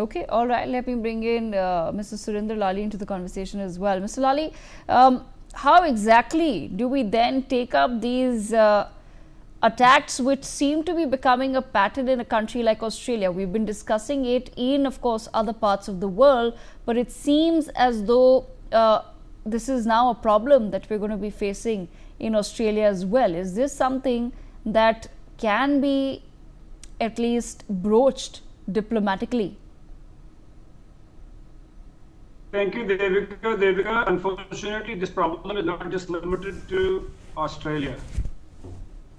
Okay, all right. Let me bring in Mr. Surinder Lali into the conversation as well. Mr. Lali, how exactly do we then take up these attacks which seem to be becoming a pattern in a country like Australia? We've been discussing it in, of course, other parts of the world, but it seems as though this is now a problem that we're going to be facing in Australia as well. Is this something that can be at least broached diplomatically? Thank you, Devika. Devika, unfortunately, this problem is not just limited to Australia.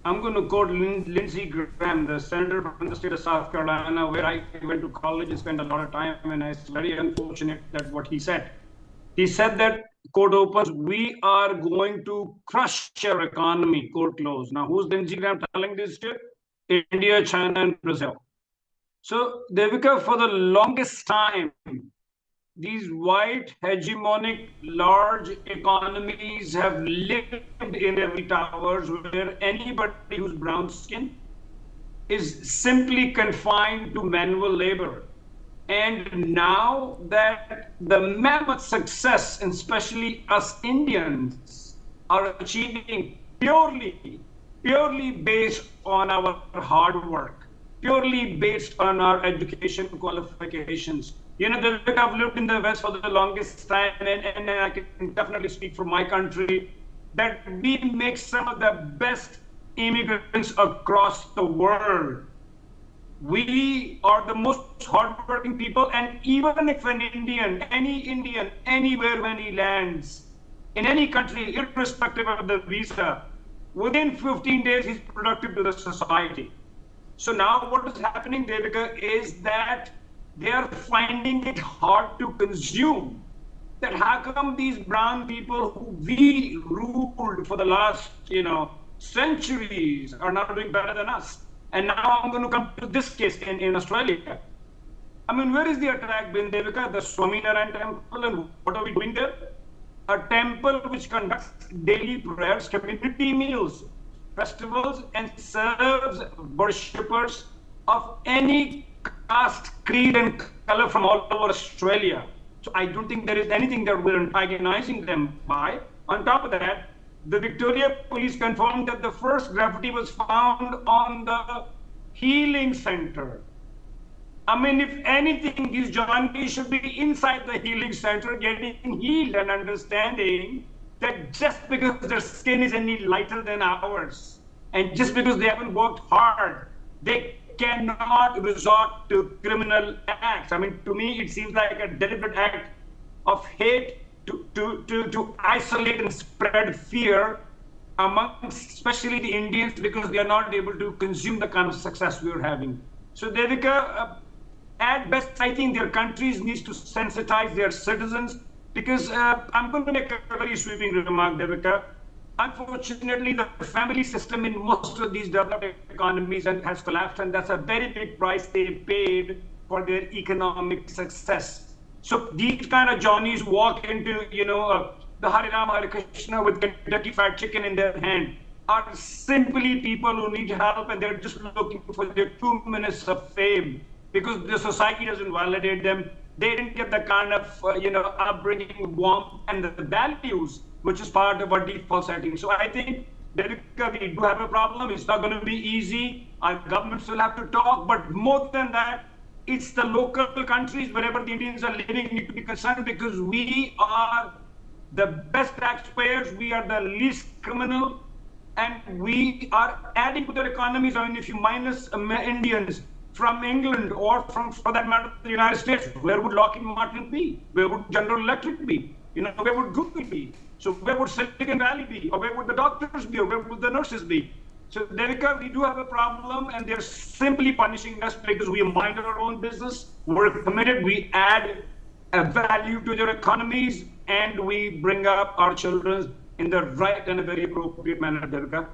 I'm going to quote Lindsey Graham, the senator from the state of South Carolina, where I went to college and spent a lot of time, and it's very unfortunate that what he said. He said that, quote opens, "We are going to crush your economy," quote close. Now, who's Lindsey Graham telling this to? India, China, and Brazil. So, Devika, for the longest time, these white, hegemonic, large economies have lived in their towers where anybody who's brown skin is simply confined to manual labor. And now that the mammoth success, and especially us Indians, are achieving purely based on our hard work, purely based on our education qualifications. You know, I've lived in the West for the longest time, and I can definitely speak for my country, that we make some of the best immigrants across the world. We are the most hardworking people, and even if an Indian, any Indian, anywhere when he lands, in any country, irrespective of the visa, within 15 days, he's productive to the society. So now what is happening, Devika, is that they are finding it hard to consume. That how come these brown people who we ruled for the last, centuries are not doing better than us? And now I'm going to come to this case in Australia. I mean, where is the attack been, Devika? The Swaminarayan temple, and what are we doing there? A temple which conducts daily prayers, community meals, festivals, and serves worshippers of any caste, creed, and color from all over Australia. So I don't think there is anything that we're antagonizing them by. On top of that, the Victoria Police confirmed that the first graffiti was found on the healing center. I mean, if anything, these Johnnies should be inside the healing center getting healed and understanding that just because their skin is any lighter than ours, and just because they haven't worked hard, they cannot resort to criminal acts. I mean, to me, it seems like a deliberate act of hate to isolate and spread fear amongst especially the Indians, because they are not able to consume the kind of success we are having. So, Devika, at best, I think their countries need to sensitize their citizens, because I'm going to make a very sweeping remark, Devika. Unfortunately, the family system in most of these developed economies has collapsed, and that's a very big price they paid for their economic success. So these kind of Johnnies walk into, the Hare Rama Hare Krishna with Kentucky Fried Chicken in their hand are simply people who need help, and they're just looking for their 2 minutes of fame because the society doesn't validate them. They didn't get the kind of, upbringing, warmth, and the values which is part of our default setting. So I think, Devika, we do have a problem. It's not going to be easy. Our governments will have to talk, but more than that, it's the local countries wherever the Indians are living need to be concerned, because we are the best taxpayers, we are the least criminal, and we are adding to their economies. I mean, if you minus Indians from England or from, for that matter, the United States, where would Lockheed Martin be? Where would General Electric be? Where would Google be? So where would Silicon Valley be? Or where would the doctors be? Or where would the nurses be? So, Devika, we do have a problem, and they're simply punishing us because we mind our own business. We're committed. We add a value to their economies, and we bring up our children in the right and a very appropriate manner, Devika.